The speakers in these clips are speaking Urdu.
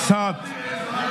7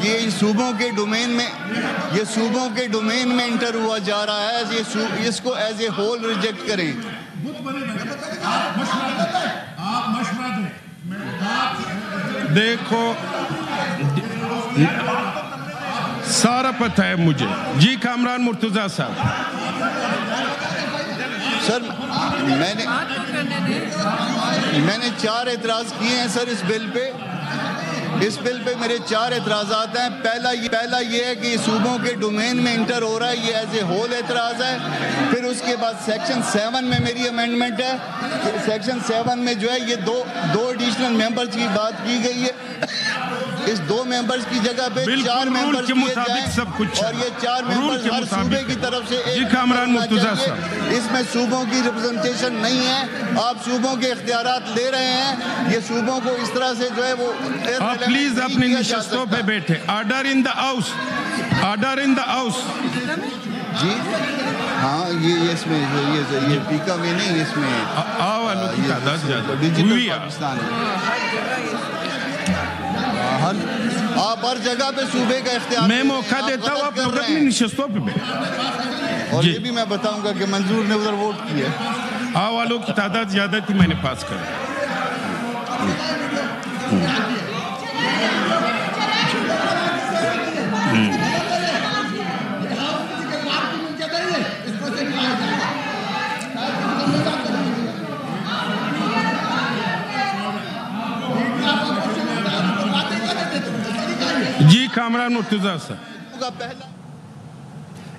کہ یہ صوبوں کے ڈومین میں انٹر ہوا جا رہا ہے، اس کو ایز اے ہول ریجیکٹ کریں۔ دیکھو سارا پتہ ہے مجھے۔ جی کامران مرتضیٰ صاحب۔ سر میں نے 4 اعتراض کیے ہیں سر اس بل پہ میرے 4 اعتراضات ہیں۔ پہلا یہ ہے کہ صوبوں کے ڈومین میں انٹر ہو رہا ہے، یہ ایز اے ہول اعتراض ہے۔ پھر اس کے بعد سیکشن 7 میں میری امینڈمنٹ ہے، سیکشن 7 میں جو ہے یہ دو ایڈیشنل ممبرز کی بات کی گئی ہے، اس 2 ممبرز کی جگہ پہ 4 ممبرز کیے جائیں، اور یہ 4 ممبرز ہر صوبے کی طرف سے ایک ہونا چاہیے۔ اس میں صوبوں کی ریپرزنٹیشن نہیں ہے، آپ صوبوں کے اختیارات لے رہے ہیں، یہ صوبوں کو اس طرح سے جو ہے وہ پلیز اپنی نشستوں پہ بیٹھے۔ Order in the house, order in the house. جی ہاں، یہ اس میں یہ پیکا میں نہیں، اس میں والوں کی تعداد زیادہ ڈیجیٹل پاکستان آپ ہر جگہ پہ صوبے کا اختیار، میں موقع دیتا ہوں، آپ لوگ اپنی نشستوں پہ بیٹھے۔ اور یہ بھی میں بتاؤں گا کہ منظور نے ادھر ووٹ کیا، والوں کی تعداد زیادہ تھی، میں نے پاس کر۔ جی کامران مرتضیٰ صاحب۔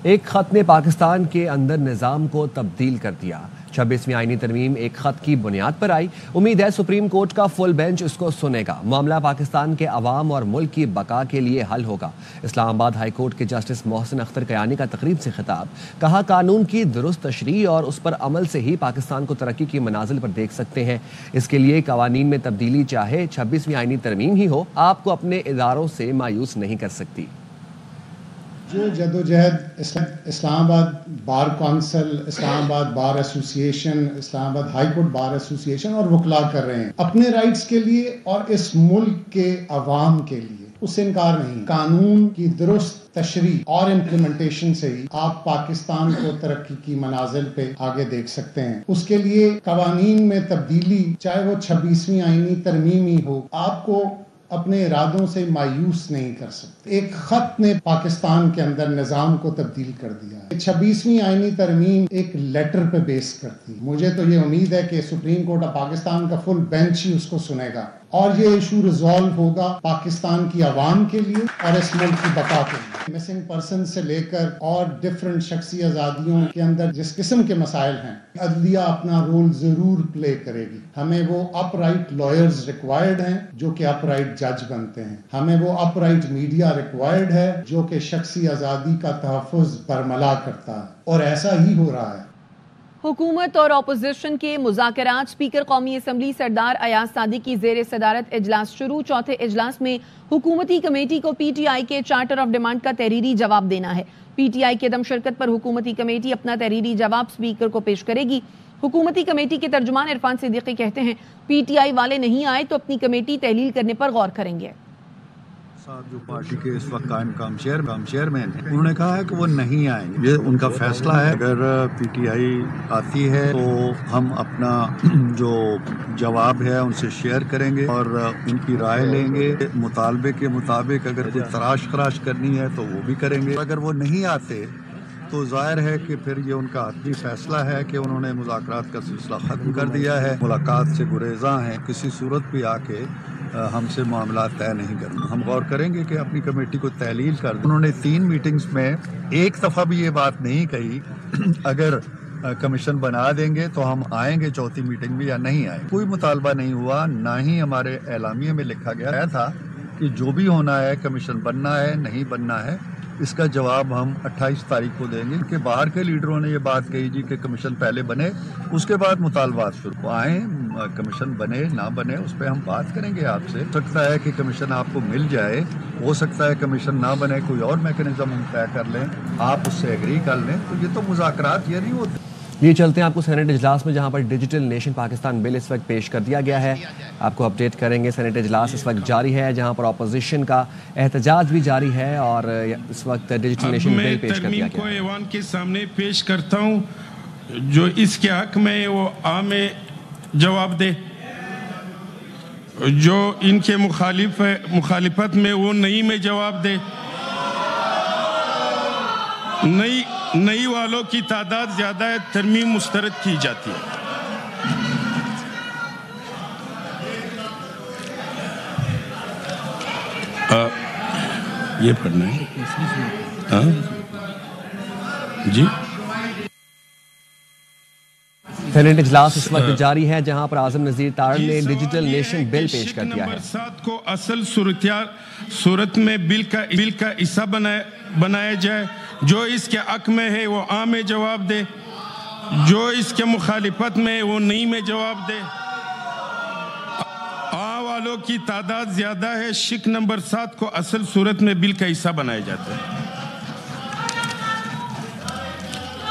ایک خط نے پاکستان کے اندر نظام کو تبدیل کر دیا۔ 26ویں آئینی ترمیم ایک خط کی بنیاد پر آئی۔ امید ہے سپریم کورٹ کا فل بینچ اس کو سنے گا۔ معاملہ پاکستان کے عوام اور ملک کی بقا کے لیے حل ہوگا۔ اسلام آباد ہائی کورٹ کے جسٹس محسن اختر کیانی کا تقریب سے خطاب، کہا قانون کی درست تشریح اور اس پر عمل سے ہی پاکستان کو ترقی کی منازل پر دیکھ سکتے ہیں۔ اس کے لیے قوانین میں تبدیلی چاہے 26ویں آئینی ترمیم ہی ہو، آپ کو اپنے اداروں سے مایوس نہیں کر سکتی۔ جو جدوجہد اسلام آباد بار کونسل، اسلام آباد بار ایسوسیشن، اسلام آباد ہائی کورٹ بار ایسوسیشن اور وکلاء کر رہے ہیں اپنے رائٹس کے لیے اور اس ملک کے عوام کے لیے، اس سے انکار نہیں۔ قانون کی درست تشریح اور امپلیمنٹیشن سے ہی آپ پاکستان کو ترقی کی منازل پہ آگے دیکھ سکتے ہیں۔ اس کے لیے قوانین میں تبدیلی، چاہے وہ 26ویں آئینی ترمیم ہی ہو، آپ کو اپنے ارادوں سے مایوس نہیں کر سکتے۔ ایک خط نے پاکستان کے اندر نظام کو تبدیل کر دیا ہے۔ 26ویں آئینی ترمیم ایک لیٹر پہ بیس کرتی ہے۔ مجھے تو یہ امید ہے کہ سپریم کورٹ آف پاکستان کا فل بینچ ہی اس کو سنے گا اور یہ ایشو ریزالو ہوگا پاکستان کی عوام کے لیے اور اس ملک کی بقا کے لیے۔ مسنگ پرسن سے لے کر اور ڈفرنٹ شخصی آزادیوں کے اندر جس قسم کے مسائل ہیں، عدلیہ اپنا رول ضرور پلے کرے گی۔ ہمیں وہ اپ رائٹ لائرز ریکوائرڈ ہیں جو کہ اپ رائٹ جج بنتے ہیں، ہمیں وہ اپ رائٹ میڈیا ریکوائرڈ ہے جو کہ شخصی آزادی کا تحفظ برملا کرتا ہے، اور ایسا ہی ہو رہا ہے۔ حکومت اور اپوزیشن کے مذاکرات۔ اسپیکر قومی اسمبلی سردار ایاز صادق کی زیر صدارت اجلاس شروع۔ چوتھے اجلاس میں حکومتی کمیٹی کو پی ٹی آئی کے چارٹر آف ڈیمانڈ کا تحریری جواب دینا ہے۔ پی ٹی آئی کے عدم شرکت پر حکومتی کمیٹی اپنا تحریری جواب اسپیکر کو پیش کرے گی۔ حکومتی کمیٹی کے ترجمان عرفان صدیقی کہتے ہیں پی ٹی آئی والے نہیں آئے تو اپنی کمیٹی تحلیل کرنے پر غور کریں گے۔ جو پارٹی کے اس وقت قائم مقام چیئرمین ہیں، انہوں نے کہا ہے کہ وہ نہیں آئیں گے، یہ ان کا فیصلہ ہے۔ اگر پی ٹی آئی آتی ہے تو ہم اپنا جو جواب ہے ان سے شیئر کریں گے اور ان کی رائے لیں گے۔ مطالبے کے مطابق اگر کوئی تراش خراش کرنی ہے تو وہ بھی کریں گے۔ اگر وہ نہیں آتے تو ظاہر ہے کہ پھر یہ ان کا حتمی فیصلہ ہے کہ انہوں نے مذاکرات کا سلسلہ ختم کر دیا ہے، ملاقات سے گریزاں ہیں، کسی صورت بھی آ کے ہم سے معاملات طے نہیں کرنا۔ ہم غور کریں گے کہ اپنی کمیٹی کو تحلیل کر دیں۔ انہوں نے 3 میٹنگز میں ایک دفعہ بھی یہ بات نہیں کہی اگر کمیشن بنا دیں گے تو ہم آئیں گے چوتھی میٹنگ میں یا نہیں آئیں۔ کوئی مطالبہ نہیں ہوا، نہ ہی ہمارے اعلامیے میں لکھا گیا تھا کہ جو بھی ہونا ہے کمیشن بننا ہے نہیں بننا ہے، اس کا جواب ہم 28 تاریخ کو دیں گے۔ کہ باہر کے لیڈروں نے یہ بات کہی جی کہ کمیشن پہلے بنے اس کے بعد مطالبات شروع آئیں، کمیشن بنے نہ بنے اس پہ ہم بات کریں گے آپ سے۔ ہو سکتا ہے کہ کمیشن آپ کو مل جائے، ہو سکتا ہے کمیشن نہ بنے، کوئی اور میکینزم ہم طے کر لیں، آپ اس سے ایگری کر لیں، تو یہ تو مذاکرات یہ نہیں ہوتے۔ یہ چلتے ہیں آپ کو سینیٹ اجلاس میں، جہاں پر ڈیجیٹل نیشن پاکستان بل اس وقت پیش کر دیا گیا ہے. آپ کو اپڈیٹ کریں گے. سینیٹ اجلاس اس وقت جاری ہے جہاں پر اپوزیشن کا احتجاج بھی جاری ہے اور اس وقت ڈیجیٹل نیشن بل پیش کر دیا گیا ہے. میں ترمیم کو ایوان کے سامنے پیش کرتا ہوں. جو اس کے حق میں وہ عام جواب دے، جو ان کے مخالفت میں وہ نئی میں جواب دے. نئی والوں کی تعداد زیادہ ہے، ترمیم مسترد کی جاتی ہے. یہ پڑھنا ہے جی. سینیٹ اجلاس اس وقت جاری ہے جہاں پر اعظم نذیر تارڑ نے ڈیجیٹل نیشن بل پیش کر دیا ہے. نمبر 7 کو اصل صورت میں بل کا حصہ بنایا جائے. جو اس کے حق میں ہے وہ عام میں جواب دے، جو اس کے مخالفت میں وہ نئی میں جواب دے. والوں کی تعداد زیادہ ہے. شک نمبر 7 کو اصل صورت میں بل کا حصہ بنایا جاتا ہے.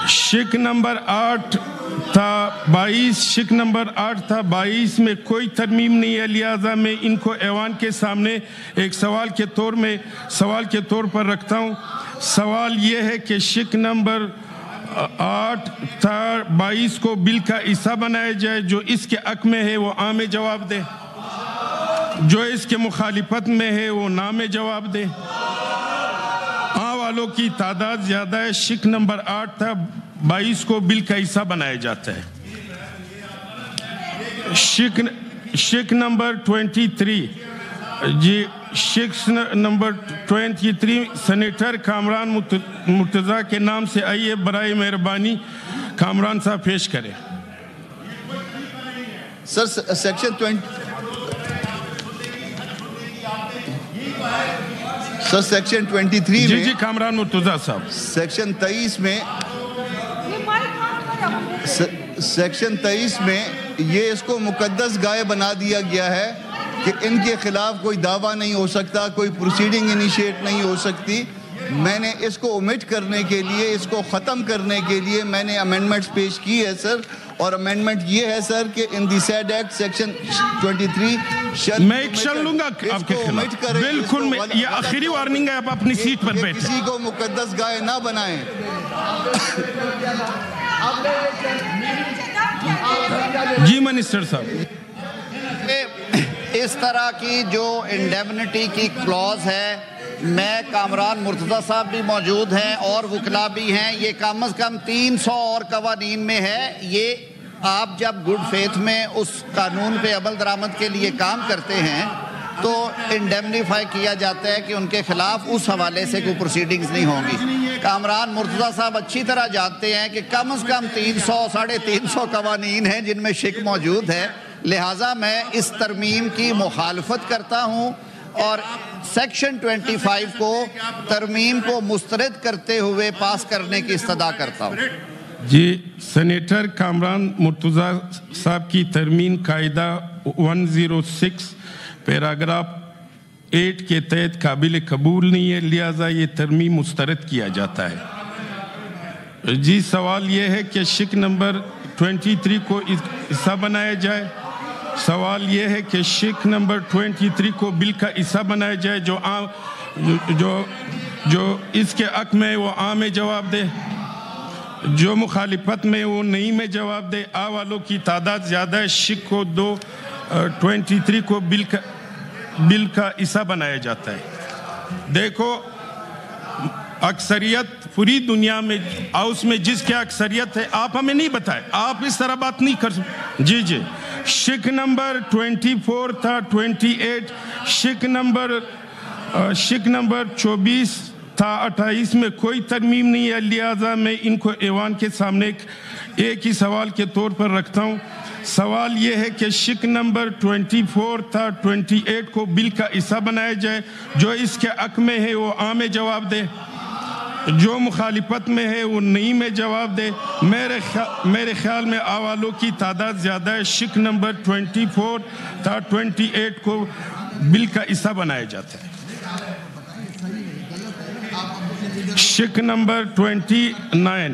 شک نمبر 8 تھا 22. شک نمبر 8 تھا 22 میں کوئی ترمیم نہیں ہے، لہذا میں ان کو ایوان کے سامنے ایک سوال کے طور پر رکھتا ہوں. سوال یہ ہے کہ شک نمبر 8 تھا 22 کو بل کا حصہ بنایا جائے. جو اس کے حق میں ہے وہ عام جواب دے، جو اس کے مخالفت میں ہے وہ نام جواب دے. والوں کی تعداد زیادہ ہے. شک نمبر 8 تھا 22 کو بل کا حصہ بنایا جاتا ہے. شک نمبر 23 جی. شک نمبر 23 سینیٹر کامران مرتضیٰ کے نام سے آئیے. برائے مہربانی کامران صاحب پیش کریں. سر سیکشن 23 میں جی کامران مرتضیٰ صاحب. سیکشن 23 میں یہ اس کو مقدس گائے بنا دیا گیا ہے کہ ان کے خلاف کوئی دعویٰ نہیں ہو سکتا، کوئی پروسیڈنگ انیشیٹ نہیں ہو سکتی. میں نے اس کو اومٹ کرنے کے لیے، اس کو ختم کرنے کے لیے میں نے امینڈمنٹس پیش کی ہے سر. اور امینڈمنٹ یہ ہے سر کہ ان دی سیڈ ایکٹ سیکشن 23 میں ایکشن لوں گا آپ کے خلاف. بالکل، یہ آخری وارننگ ہے. آپ اپنی سیٹ پر بیٹھیں. کسی کو مقدس گائے نہ بنائیں. جی منسٹر صاحب. اس طرح کی جو انڈیمنٹی کی کلوز ہے، میں کامران مرتضیٰ صاحب بھی موجود ہیں اور وکلا بھی ہیں. یہ کم از کم 300 اور قوانین میں ہے. یہ آپ جب گڈ فیتھ میں اس قانون پہ عمل درآمد کے لیے کام کرتے ہیں تو انڈیمنیفائی کیا جاتا ہے کہ ان کے خلاف اس حوالے سے کوئی پروسیڈنگز نہیں ہوں گی. کامران مرتضیٰ صاحب اچھی طرح جانتے ہیں کہ کم از کم 300-350 قوانین ہیں جن میں شک موجود ہے. لہٰذا میں اس ترمیم کی مخالفت کرتا ہوں اور سیکشن 25 کو ترمیم کو مسترد کرتے ہوئے پاس کرنے کی استدعا کرتا ہوں. جی سینیٹر کامران مرتضیٰ صاحب کی ترمیم قاعدہ 106 پیراگراف 8 کے تحت قابل قبول نہیں ہے، لہذا یہ ترمیم مسترد کیا جاتا ہے. جی سوال یہ ہے کہ شک نمبر 23 کو حصہ بنایا جائے. سوال یہ ہے کہ شک نمبر 23 کو بل کا حصہ بنایا جائے. جو اس کے حق میں وہ عام جواب دے، جو مخالفت میں وہ نئی میں جواب دے. والوں کی تعداد زیادہ ہے. شک کو 23 کو بل کا حصہ بنایا جاتا ہے. دیکھو اکثریت پوری دنیا میں ہاؤس میں جس کے اکثریت ہے، آپ ہمیں نہیں بتائے، آپ اس طرح بات نہیں کر سکتے. جی شک نمبر 24 تھا 28. شک نمبر 24 تھا 28 میں کوئی ترمیم نہیں ہے، لہذا میں ان کو ایوان کے سامنے ایک ہی سوال کے طور پر رکھتا ہوں. سوال یہ ہے کہ شک نمبر 24 تھا 28 کو بل کا حصہ بنایا جائے. جو اس کے حق میں ہے وہ عام جواب دے، جو مخالفت میں ہے وہ نئی میں جواب دے. میرے خیال میں والوں کی تعداد زیادہ ہے. شک نمبر 24 تھا 28 کو بل کا حصہ بنایا جاتا ہے. شک number 29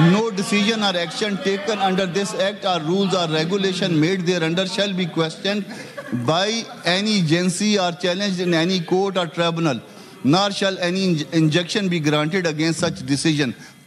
no decision or action taken under this act or rules or regulation made thereunder shall be questioned by any agency or challenged in any court or tribunal, nor shall any injunction be granted against such decision.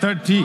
30,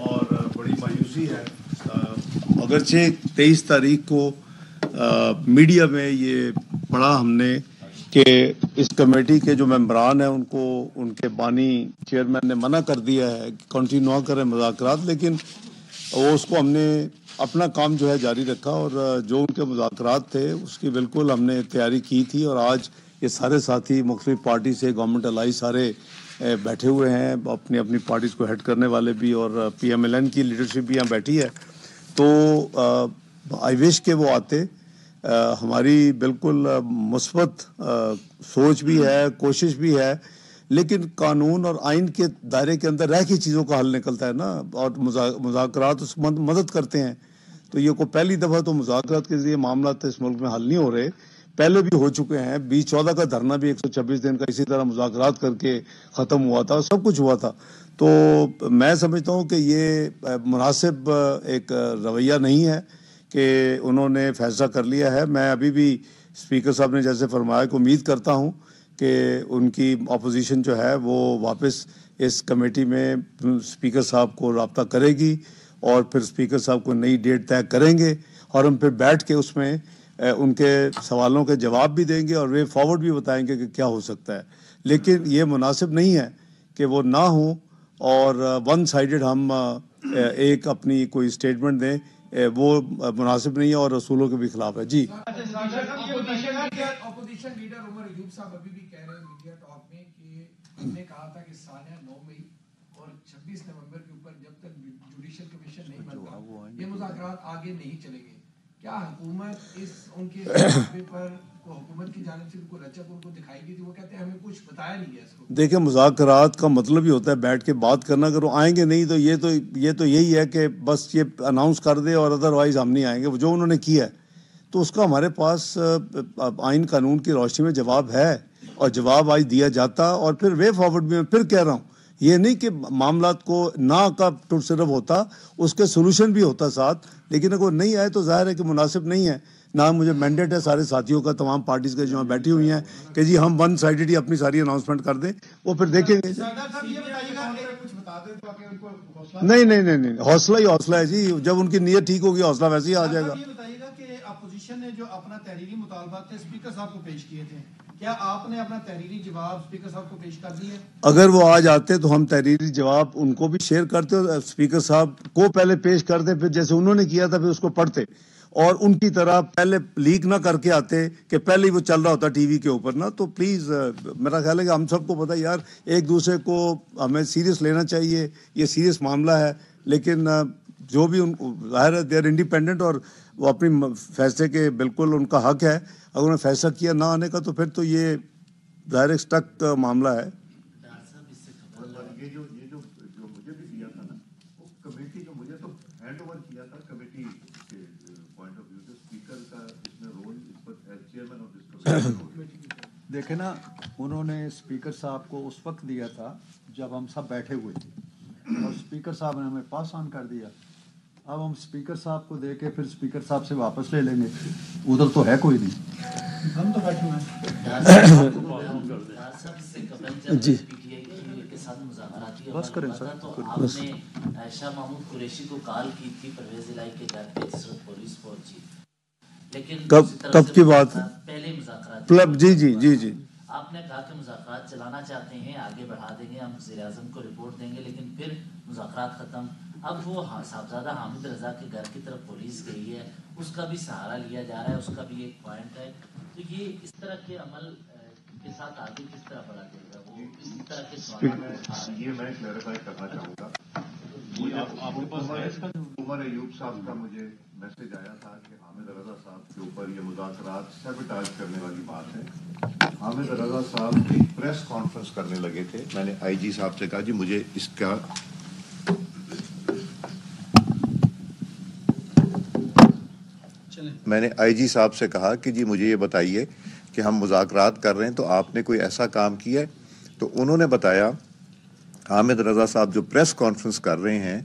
اور بڑی مایوسی ہے. اگرچہ 23 تاریخ کو میڈیا میں یہ پڑھا ہم نے کہ اس کمیٹی کے جو ممبران ہیں ان کو ان کے بانی چیئرمین نے منع کر دیا ہے کہ کنٹینیو نہ کریں مذاکرات، لیکن اس کو ہم نے اپنا کام جو ہے جاری رکھا اور جو ان کے مذاکرات تھے اس کی بالکل ہم نے تیاری کی تھی. اور آج یہ سارے ساتھی مختلف پارٹی سے گورنمنٹ الائی سارے بیٹھے ہوئے ہیں، اپنی اپنی پارٹیز کو ہیڈ کرنے والے بھی، اور پی ایم ایل این کی لیڈرشپ بھی یہاں بیٹھی ہے. تو آئی وش کہ وہ آتے. ہماری بالکل مثبت سوچ بھی ہے، کوشش بھی ہے، لیکن قانون اور آئین کے دائرے کے اندر رہ کے چیزوں کا حل نکلتا ہے نا، اور مذاکرات اس مدد کرتے ہیں. تو یہ کوئی پہلی دفعہ تو مذاکرات کے ذریعے معاملات اس ملک میں حل نہیں ہو رہے، پہلے بھی ہو چکے ہیں. 2014 کا دھرنا بھی 126 دن کا اسی طرح مذاکرات کر کے ختم ہوا تھا، سب کچھ ہوا تھا. تو میں سمجھتا ہوں کہ یہ مناسب ایک رویہ نہیں ہے کہ انہوں نے فیصلہ کر لیا ہے. میں ابھی بھی اسپیکر صاحب نے جیسے فرمایا کہ امید کرتا ہوں کہ ان کی اپوزیشن جو ہے وہ واپس اس کمیٹی میں اسپیکر صاحب کو رابطہ کرے گی اور پھر اسپیکر صاحب کو نئی ڈیٹ طے کریں گے اور ہم پھر بیٹھ کے اس میں ان کے سوالوں کے جواب بھی دیں گے اور وے فارورڈ بھی بتائیں گے کہ کیا ہو سکتا ہے. لیکن یہ مناسب نہیں ہے کہ وہ نہ ہوں اور ون سائیڈڈ ہم ایک اپنی کوئی اسٹیٹمنٹ دیں، وہ مناسب نہیں ہے اور رسولوں کے بھی خلاف ہے. جی اپوزیشن لیڈر عمر ایوب صاحب ابھی بھی کہہ رہے ہیں میڈیا ٹاک میں کہ ہم نے کہا تھا کہ سالہ 9 مئی اور 26 نومبر کے اوپر جب تک جوڈیشل کمیشن نہیں بنتا یہ مذاکرات آگے نہیں چلیں گے. کیا حکومت اس ان کے فیصلے پر حکومت کی جانب سے کوئی لچک ان کو دکھائی گئی تھی؟ وہ کہتے ہیں ہمیں کچھ بتایا نہیں گیا اس کو. دیکھیں مذاکرات کا مطلب ہی ہوتا ہے بیٹھ کے بات کرنا. اگر وہ آئیں گے نہیں تو یہ تو یہی ہے کہ بس یہ اناؤنس کر دے اور ادروائز ہم نہیں آئیں گے. جو انہوں نے کیا ہے تو اس کا ہمارے پاس آئین قانون کی روشنی میں جواب ہے اور جواب آج دیا جاتا. اور پھر وے فارورڈ بھی میں پھر کہہ رہا ہوں، یہ نہیں کہ معاملات کو نہ کا ٹر صرف ہوتا، اس کے سولوشن بھی ہوتا ساتھ. لیکن اگر نہیں آئے تو ظاہر ہے کہ مناسب نہیں ہے. نہ مجھے مینڈیٹ ہے سارے ساتھیوں کا، تمام پارٹیز کے جو بیٹھی ہوئی ہیں، کہ جی ہم ون سائیڈڈ ہی اپنی ساری اناؤنسمنٹ کر دیں، وہ پھر دیکھیں گے. نہیں حوصلہ ہی حوصلہ ہے جی. جب ان کی نیت ٹھیک ہوگی حوصلہ ویسے ہی آ جائے گا. اپوزیشن نے جو اپنا تحریری مطالبات تھے اسپیکر صاحب کو پیش کیے تھے، کیا آپ نے اپنا تحریری جواب اسپیکر صاحب کو پیش کر دیا؟ اگر وہ آج آتے تو ہم تحریری جواب ان کو بھی شیئر کرتے اور اسپیکر صاحب کو پہلے پیش کرتے، پھر جیسے انہوں نے کیا تھا پھر اس کو پڑھتے اور ان کی طرح پہلے لیک نہ کر کے آتے کہ پہلے ہی وہ چل رہا ہوتا ٹی وی کے اوپر نا. تو پلیز میرا خیال ہے کہ ہم سب کو پتہ یار ایک دوسرے کو ہمیں سیریس لینا چاہیے، یہ سیریس معاملہ ہے. لیکن جو بھی ظاہر ہے دے آر انڈیپینڈنٹ اور وہ اپنی فیصلے کے بالکل ان کا حق ہے. اگر انہوں نے فیصلہ کیا نہ آنے کا تو پھر تو یہ ظاہر اسٹک معاملہ ہے. یہ جو مجھے بھی دیا تھا نا وہ کمیٹی کا مجھے تو ہینڈ اوور کیا تھا کمیٹی کے پوائنٹ آف ویو سے. اسپیکر کا اس میں رول اس پر as chairman of this committee دیکھیں نا انہوں نے اسپیکر صاحب کو اس وقت دیا تھا جب ہم سب بیٹھے ہوئے تھے اور اسپیکر صاحب نے ہمیں پاس آن کر دیا. اب ہم اسپیکر صاحب کو دے کے پھر اسپیکر صاحب سے واپس لے لیں گے، ادھر تو ہے کوئی نہیں. ہم تو بیٹھے ہیں جی بس کریں سر. آپ نے شاہ محمود قریشی کو کال کی تھی پرویز الہی کے گھر پہ جس وقت پولیس پہنچی، لیکن کب کی بات ہے؟ پہلے مذاکرات. جی آپ نے کہا کہ مذاکرات چلانا چاہتے ہیں، آگے بڑھا دیں گے، ہم وزیر اعظم کو رپورٹ دیں گے، لیکن پھر مذاکرات ختم. اب وہ صاحبزادہ حامد رضا کے گھر کی طرف پولیس گئی ہے، اس کا بھی سہارا لیا جا رہا ہے، اس کا بھی ایک پوائنٹ ہے. تو یہ اس طرح کے عمل کے ساتھ آگے کس طرح بڑھا جائے گا؟ وہ اس طرح کے سوال یہ میں کلیریفائی کرنا چاہوں گا. عمر ایوب صاحب کا مجھے میسج آیا تھا کہ حامد رضا صاحب کے اوپر یہ مذاکرات سیبوٹاژ کرنے والی بات ہے. حامد رضا صاحب ایک پریس کانفرنس کرنے لگے تھے. میں نے آئی جی صاحب سے کہا جی مجھے اس کا میں نے آئی جی صاحب سے کہا کہ جی مجھے یہ بتائیے کہ ہم مذاکرات کر رہے ہیں تو آپ نے کوئی ایسا کام کیا ہے؟ تو انہوں نے بتایا حامد رضا صاحب جو پریس کانفرنس کر رہے ہیں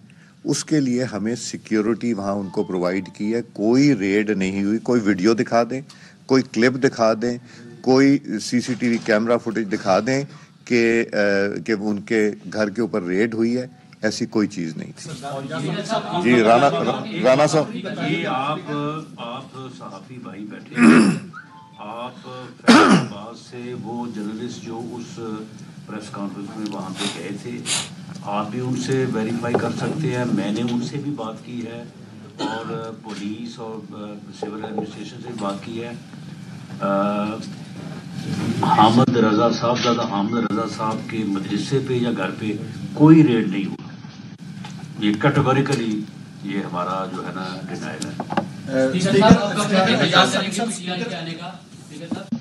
اس کے لیے ہمیں سیکیورٹی وہاں ان کو پرووائڈ کی ہے. کوئی ریڈ نہیں ہوئی. کوئی ویڈیو دکھا دیں، کوئی کلپ دکھا دیں، کوئی C C T V camera footage دکھا دیں کہ ان کے گھر کے اوپر ریڈ ہوئی ہے. ایسی کوئی چیز نہیں تھی. جی رانا صاحب, یہ آپ صحافی بھائی بیٹھے ہیں, آپ فیصل آباد سے وہ جرنلسٹ جو اس پریس کانفرنس میں وہاں پہ گئے تھے, آپ بھی ان سے ویریفائی کر سکتے ہیں. میں نے ان سے بھی بات کی ہے اور پولیس اور سول ایڈمنسٹریشن سے بھی بات کی ہے. حامد رضا صاحب, زیادہ حامد رضا صاحب کے مدرسے پہ یا گھر پہ کوئی ریڈ نہیں ہوا. یہ کیٹیگوریکلی یہ ہمارا جو ہے نا ڈینائل ہے.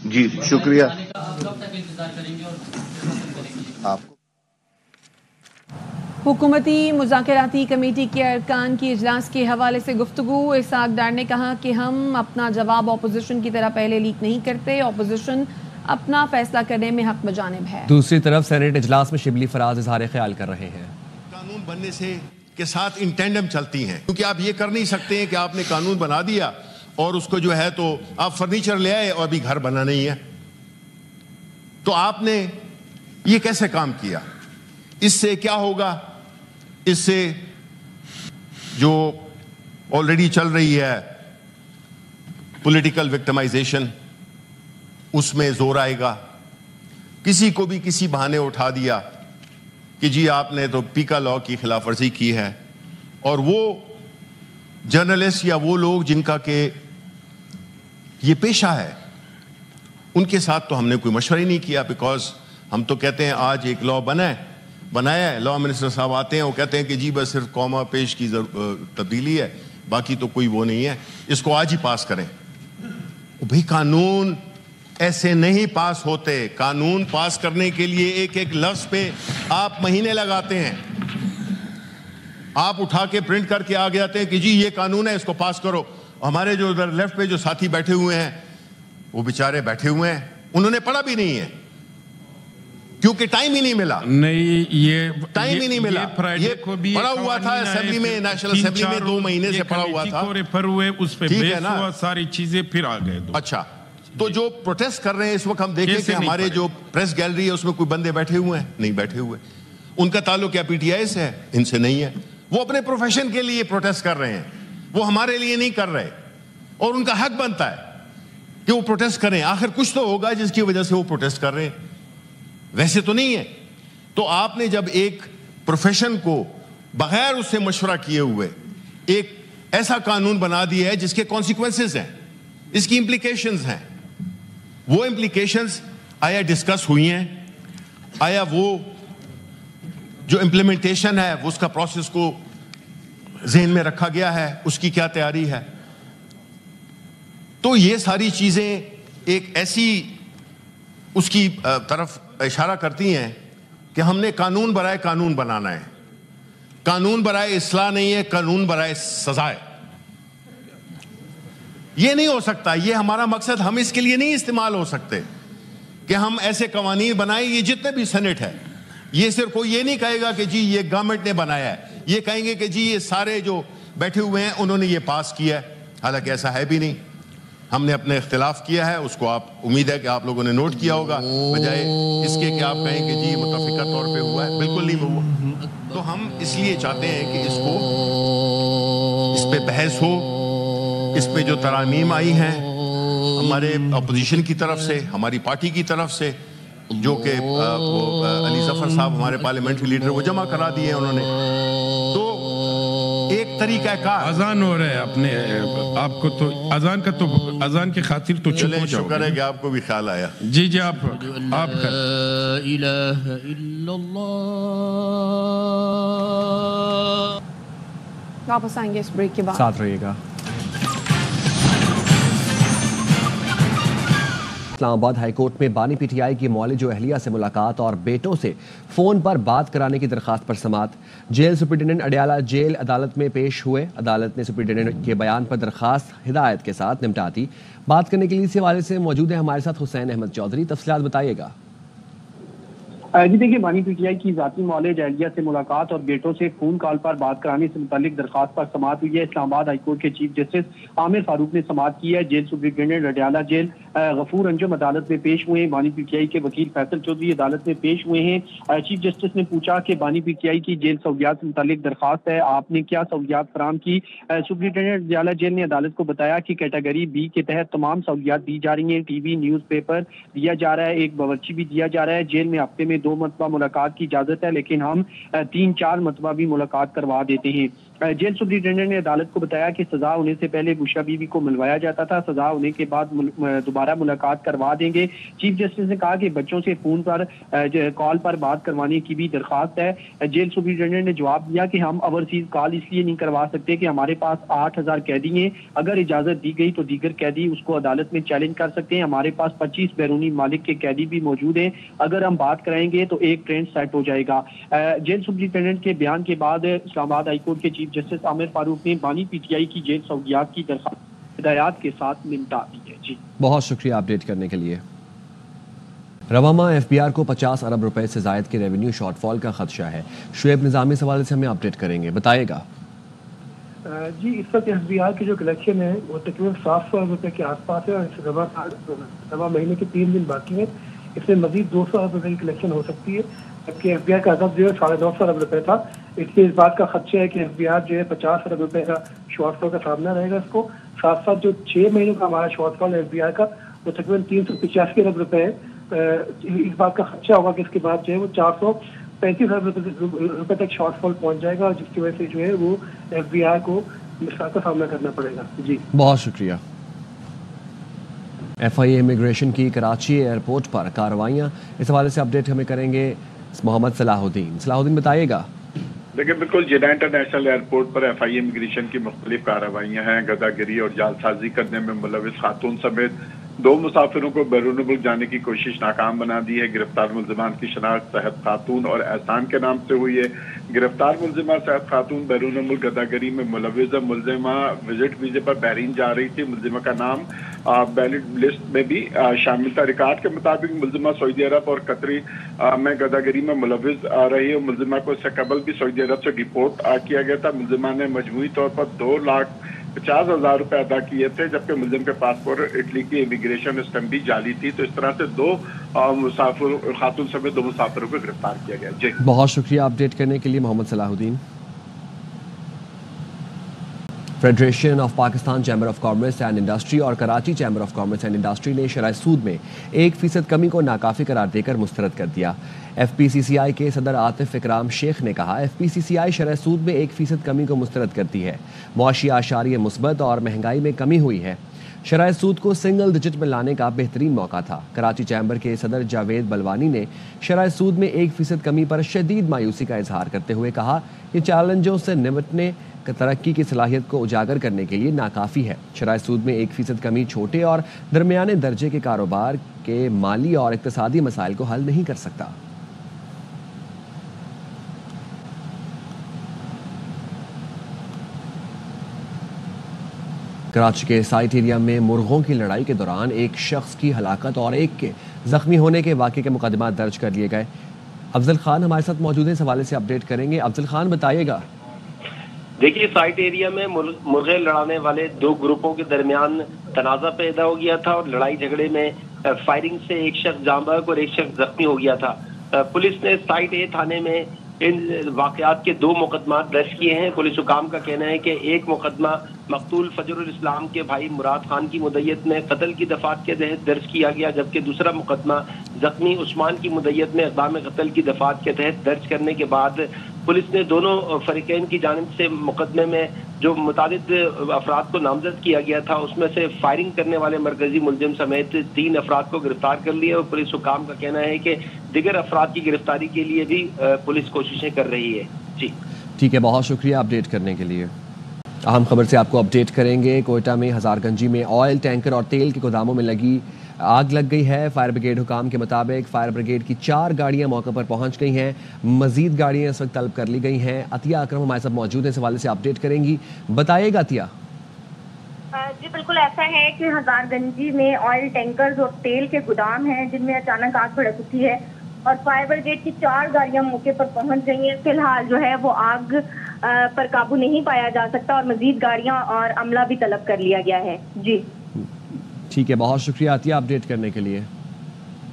جی شکریہ. آپ حکومتی مذاکراتی کمیٹی کے ارکان کی اجلاس کے حوالے سے گفتگو. اسحاق ڈار نے کہا کہ ہم اپنا جواب اپوزیشن کی طرح پہلے لیک نہیں کرتے, اپوزیشن اپنا فیصلہ کرنے میں حق بجانب ہے. دوسری طرف سینیٹ اجلاس میں شبلی فراز اظہار خیال کر رہے ہیں. قانون بننے سے کے ساتھ ان ٹینڈم چلتی ہیں, کیونکہ آپ یہ کر نہیں سکتے ہیں کہ آپ نے قانون بنا دیا اور اس کو جو ہے تو آپ فرنیچر لے آئے اور ابھی گھر بنا نہیں ہے. تو آپ نے یہ کیسے کام کیا؟ اس سے کیا ہوگا؟ اس سے جو آلریڈی چل رہی ہے پولیٹیکل وکٹمائزیشن, اس میں زور آئے گا. کسی کو بھی کسی بہانے اٹھا دیا کہ جی آپ نے تو پیکا لا کی خلاف ورزی کی ہے, اور وہ جرنلسٹ یا وہ لوگ جن کا کہ یہ پیشہ ہے, ان کے ساتھ تو ہم نے کوئی مشورہ ہی نہیں کیا. بیکاز ہم تو کہتے ہیں آج ایک لا بنایا ہے, لا منسٹر صاحب آتے ہیں, وہ کہتے ہیں کہ جی بس صرف کوما پیش کی تبدیلی ہے, باقی تو کوئی وہ نہیں ہے, اس کو آج ہی پاس کریں. بھئی قانون ایسے نہیں پاس ہوتے. قانون پاس کرنے کے لیے ایک ایک لفظ پہ آپ مہینے لگاتے ہیں. آپ اٹھا کے پرنٹ کر کے آگے آتے ہیں کہ جی یہ قانون ہے, اس کو پاس کرو. ہمارے جو ادھر لیفٹ پہ جو ساتھی بیٹھے ہوئے ہیں, وہ بیچارے بیٹھے ہوئے ہیں, انہوں نے پڑھا بھی نہیں ہے, کیونکہ ٹائم ہی نہیں ملا. نہیں, یہ ٹائم ہی نہیں ملا. یہ پڑا ہوا تھا اسمبلی میں, نیشنل اسمبلی میں 2 مہینے سے پڑا ہوا تھا. ریفر ہوئے, اس پہ بیس ہوا, ساری چیزیں پھر آ گئے. اچھا, تو جو پروٹیسٹ کر رہے ہیں اس وقت ہم دیکھیں کہ ہمارے جو پریس گیلری ہے اس میں کوئی بندے بیٹھے ہوئے ہیں؟ نہیں بیٹھے ہوئے. ان کا تعلق کیا پی ٹی آئی سے ہے؟ ان سے نہیں ہے. وہ اپنے پروفیشن کے لیے پروٹیسٹ کر رہے ہیں, وہ ہمارے لیے نہیں کر رہے, اور ان کا حق بنتا ہے کہ وہ پروٹیسٹ کریں. آخر کچھ تو ہوگا جس کی وجہ سے وہ پروٹیسٹ کر رہے ہیں, ویسے تو نہیں ہے. تو آپ نے جب ایک پروفیشن کو بغیر اس سے مشورہ کیے ہوئے ایک ایسا قانون بنا دیا ہے جس کے کانسیکوینسز ہیں, اس کی امپلیکیشنز ہیں, وہ امپلیکیشنز آیا ڈسکس ہوئی ہیں؟ آیا وہ جو امپلیمنٹیشن ہے وہ اس کا پروسیس کو ذہن میں رکھا گیا ہے؟ اس کی کیا تیاری ہے؟ تو یہ ساری چیزیں ایک ایسی اس کی طرف اشارہ کرتی ہیں کہ ہم نے قانون برائے قانون بنانا ہے. قانون برائے اصلاح نہیں ہے, قانون برائے سزا ہے. یہ نہیں ہو سکتا, یہ ہمارا مقصد, ہم اس کے لیے نہیں استعمال ہو سکتے کہ ہم ایسے قوانین بنائیں. یہ جتنے بھی سینٹ ہے, یہ صرف کوئی یہ نہیں کہے گا کہ جی یہ گورنمنٹ نے بنایا ہے, یہ کہیں گے کہ جی یہ سارے جو بیٹھے ہوئے ہیں انہوں نے یہ پاس کیا ہے. حالانکہ ایسا ہے بھی نہیں. ہم نے اپنے اختلاف کیا ہے, اس کو آپ امید ہے کہ آپ لوگوں نے نوٹ کیا ہوگا, بجائے اس کے کہ آپ کہیں کہ جی متفقہ طور پہ ہوا ہے. بالکل نہیں ہوا. تو ہم اس لیے چاہتے ہیں کہ اس پہ بحث ہو, اس پہ جو ترامیم آئی ہیں ہمارے اپوزیشن کی طرف سے, ہماری پارٹی کی طرف سے, جو کہ علی ظفر صاحب ہمارے پارلیمنٹری لیڈر وہ جمع کرا دیے ہیں انہوں نے. تو ایک طریقہ کار اذان ہو رہا ہے اپنے آپ کو, تو اذان کا تو اذان کی خاطر تو چپ ہو جاؤ. شکر ہے کہ آپ کو بھی خیال آیا. جی جی آپ لا الہ الا اللہ. واپس آئیں گے اس بریک کے بعد, ساتھ رہیے گا. اسلام آباد ہائی کورٹ میں بانی پی ٹی آئی کی معالج و اہلیہ سے ملاقات اور بیٹوں سے فون پر بات کرانے کی درخواست پر سماعت. جیل سپرنٹینڈنٹ اڈیالہ جیل عدالت میں پیش ہوئے. عدالت نے سپرنٹینڈنٹ کے بیان پر درخواست ہدایت کے ساتھ نمٹا دی. بات کرنے کے لیے اس حوالے سے موجود ہے ہمارے ساتھ حسین احمد چودھری. تفصیلات بتائیے گا. جی دیکھیے، بانی پی ٹی آئی کی ذاتی معالج اہلیہ سے ملاقات اور بیٹوں سے فون کال پر بات کرانے سے متعلق درخواست پر سماعت ہوئی ہے۔ اسلام آباد ہائی کورٹ کے چیف جسٹس عامر فاروق نے سماعت کی ہے۔ جیل سپرنٹینڈنٹ اڈیالہ جیل غفور انجم عدالت میں پیش ہوئے ہیں۔ بانی پی ٹی آئی کے وکیل فیصل چودھری عدالت میں پیش ہوئے ہیں۔ چیف جسٹس نے پوچھا کہ بانی پی ٹی آئی کی جیل سہولیات سے متعلق درخواست ہے، آپ نے کیا سہولیات فراہم کی؟ سپرنٹینڈنٹ اڈیالہ جیل نے عدالت کو بتایا کہ کیٹیگری بی کے تحت تمام سہولیات دی جا رہی ہیں، ٹی وی، نیوز پیپر دیا جا رہا ہے، ایک باورچی بھی دیا جا رہا ہے۔ جیل میں ہفتے میں 2 مرتبہ ملاقات کی اجازت ہے، لیکن ہم 3-4 مرتبہ بھی ملاقات کروا دیتے ہیں۔ جیل سپرنٹینڈنٹ نے عدالت کو بتایا کہ سزا ہونے سے پہلے بشرا بی بی کو ملوایا جاتا تھا، سزا ہونے کے بعد دوبارہ ملاقات کروا دیں گے۔ چیف جسٹس نے کہا کہ بچوں سے فون پر کال پر بات کروانے کی بھی درخواست ہے۔ جیل سپرنٹینڈنٹ نے جواب دیا کہ ہم اوورسیز کال اس لیے نہیں کروا سکتے کہ ہمارے پاس 8000 قیدی ہیں، اگر اجازت دی گئی تو دیگر قیدی اس کو عدالت میں چیلنج کر سکتے ہیں۔ ہمارے پاس 25 بیرونی ممالک کے قیدی بھی موجود ہیں، اگر ہم بات کرائیں گے تو ایک ٹرینڈ سیٹ ہو جائے گا۔ جیل سپرنٹینڈنٹ کے بیان کے بعد اسلام آباد ہائی کورٹ کے چیف جسٹس عامر فاروق نے بانی پی ٹی آئی کی جیل سہولیات کی درخواست ہدایات کے ساتھ نمٹا دی ہے۔ جی بہت شکریہ اپڈیٹ کرنے کے لیے۔ رواں ماہ ایف بی آر کو 50 ارب روپے سے زائد کے ریونیو شارٹ فال کا خدشہ ہے۔ شعیب نظامی اس حوالے سے ہمیں اپڈیٹ کریں گے، بتائے گا۔ جی اس وقت ایف بی آر کی جو کلیکشن ہے وہ تقریباً 700 ارب روپے کے آس پاس ہے، اور رواں مہینے کے 3 دن باقی ہیں، اس میں مزید 200 ارب روپے کی کلیکشن ہو سکتی ہے، جبکہ ایف بی آر کا عدد جو ہے 950 ارب روپے تھا۔ اس لیے اس بات کا خدشہ ہے کہ ایف بی آر جو ہے 50 ارب روپے کا شارٹ فال کا سامنا رہے گا اس کو۔ ساتھ ساتھ جو 6 مہینوں کا ہمارا shortfall F B R کا وہ تقریباً 385 ارب روپے ہے۔ اس بات کا خدشہ ہوگا کہ اس کے بعد جو ہے وہ 435 ارب روپے تک شارٹ فال پہنچ جائے گا، جس کی وجہ سے جو ہے وہ ایف بی آر کو مشکلات کا سامنا کرنا پڑے گا۔ جی بہت شکریہ۔ ایف آئی اے امیگریشن کی کراچی ایئرپورٹ پر کارروائیاں، اس حوالے سے اپڈیٹ ہمیں کریں گے محمد صلاح الدین بتائیے گا۔ دیکھیں بالکل جدہ انٹرنیشنل ایئرپورٹ پر ایف آئی اے امیگریشن کی مختلف کارروائیاں ہیں۔ غدہ گری اور جعل سازی کرنے میں ملوث خاتون سمیت 2 مسافروں کو بیرون ملک جانے کی کوشش ناکام بنا دی ہے۔ گرفتار ملزمان کی شناخت صحت خاتون اور احسان کے نام سے ہوئی ہے۔ گرفتار ملزمہ صحت خاتون بیرون ملک غدہ گری میں ملوث ہے۔ ملزمہ وزٹ ویزے پر بحرین جا رہی تھی۔ ملزمہ کا نام بیلٹ لسٹ میں بھی شامل تھا۔ ریکارڈ کے مطابق ملزمہ سعودی عرب اور قطر میں غدہ گری میں ملوث رہی ہے۔ ملزمہ کو اس سے قبل بھی سعودی عرب سے ڈیپورٹ کیا گیا تھا۔ ملزمہ نے مجموعی طور پر 2,50,000 روپے ادا کیے تھے، جبکہ ملزم کے پاسپورٹ اٹلی کی امیگریشن اسٹمپ بھی جعلی تھی۔ تو اس طرح سے 2 خاتون سمیت 2 مسافروں کو گرفتار کیا گیا۔ جی بہت شکریہ اپڈیٹ کرنے کے لیے Muhammad Salahuddin. Federation of Pakistan chamber of commerce and industry اور Karachi chamber of commerce and industry نے شرح سود میں 1% کمی کو ناکافی قرار دے کر مسترد کر دیا۔ ایف پی سی سی آئی کے صدر عاطف اکرام شیخ نے کہا، ایف پی سی سی آئی شرح سود میں 1% کمی کو مسترد کرتی ہے۔ معاشی اعشاریہ مثبت اور مہنگائی میں کمی ہوئی ہے۔ شرح سود کو سنگل ڈجٹ میں لانے کا بہترین موقع تھا۔ کراچی چیمبر کے صدر جاوید بلوانی نے شرح سود میں 1% کمی پر شدید مایوسی کا اظہار کرتے ہوئے کہا کہ چیلنجوں سے نمٹنے ترقی کی صلاحیت کو اجاگر کرنے کے لیے ناکافی ہے۔ شرح سود میں 1% کمی چھوٹے اور درمیانے درجے کے کاروبار کے مالی اور اقتصادی مسائل کو حل نہیں کر سکتا۔ کراچی کے سائٹ ایریا میں مرغوں کی لڑائی کے دوران ایک شخص کی ہلاکت اور ایک کے زخمی ہونے کے واقعے کے مقدمات درج کر لیے گئے۔ افضل خان ہمارے ساتھ موجود ہیں، اس حوالے سے اپڈیٹ کریں گے۔ افضل خان بتائیے گا۔ دیکھیے سائٹ ایریا میں مرغے لڑانے والے 2 گروپوں کے درمیان تنازع پیدا ہو گیا تھا اور لڑائی جھگڑے میں فائرنگ سے ایک شخص جاں بحق اور ایک شخص زخمی ہو گیا تھا۔ پولیس نے سائٹ اے تھانے میں ان واقعات کے 2 مقدمات درج کیے ہیں۔ پولیس حکام کا کہنا ہے کہ ایک مقدمہ مقتول فجر الاسلام کے بھائی مراد خان کی مدعیت میں قتل کی دفعات کے تحت درج کیا گیا، جبکہ دوسرا مقدمہ زخمی عثمان کی مدعیت میں اقدام قتل کی دفعات کے تحت درج کرنے کے بعد پولیس نے دونوں فریقین کی جانب سے مقدمے میں جو متعدد افراد کو نامزد کیا گیا تھا اس میں سے فائرنگ کرنے والے مرکزی ملزم سمیت 3 افراد کو گرفتار کر لیا، اور پولیس حکام کا کہنا ہے کہ دیگر افراد کی گرفتاری کے لیے بھی پولیس کوششیں کر رہی ہے۔ جی ٹھیک ہے، بہت شکریہ اپڈیٹ کرنے کے لیے۔ اہم خبر سے آپ کو اپڈیٹ کریں گے۔ کوئٹہ میں ہزار گنجی میں آئل ٹینکر اور تیل کے گوداموں میں آگ لگ گئی ہے۔ فائر بریگیڈ حکام کے مطابق فائر بریگیڈ کی 4 گاڑیاں موقع پر پہنچ گئی ہیں، مزید گاڑیاں اس وقت طلب کر لی گئی ہیں۔ عطیہ اکرم ہمارے ساتھ موجود ہیں، اس حوالے سے اپڈیٹ کریں گی، بتائیے گا عطیہ۔ جی بالکل ایسا ہے کہ ہزار گنجی میں آئل ٹینکرز اور تیل کے گودام ہیں جن میں اچانک آگ بھڑک اٹھی ہے۔ اور فائر بریگیڈ کی 4 گاڑیاں موقع پر پہنچ گئی ہیں. فی الحال جو ہے وہ آگ پر قابو نہیں پایا جا سکتا اور مزید گاڑیاں اور عملہ بھی طلب کر لیا گیا ہے. جی ٹھیک ہے، بہت شکریہ عطیہ اپڈیٹ کرنے کے لیے.